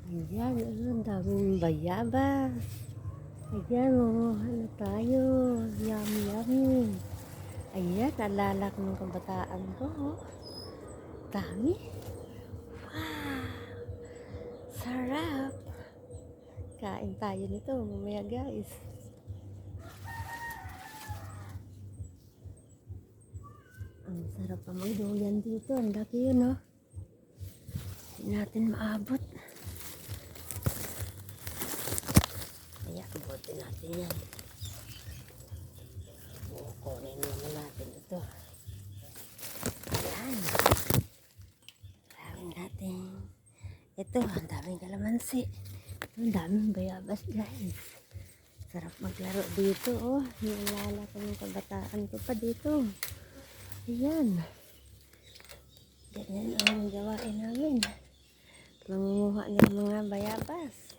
Ayan, ang daming bayabas. Ayan, ano tayo. Yummy, yummy. Ayan, naalala ko ng kabataan ko. Oh. Dami. Wow, sarap. Kain tayo nito mamaya guys. Ang sarap pa magduyan dito. Ang laki yun, no? Hindi natin maabot. Kaya abutin natin yan. Kukunin naman natin ito. Ayan. Gawin natin. Ito, ang daming kalamansi. Ang daming bayabas guys. Sarap maglaro dito, oh. Naalala ko ng kabataan ko pa dito. Ayan. Ganyan ang gawain namin. Mangunguha ng mga bayabas.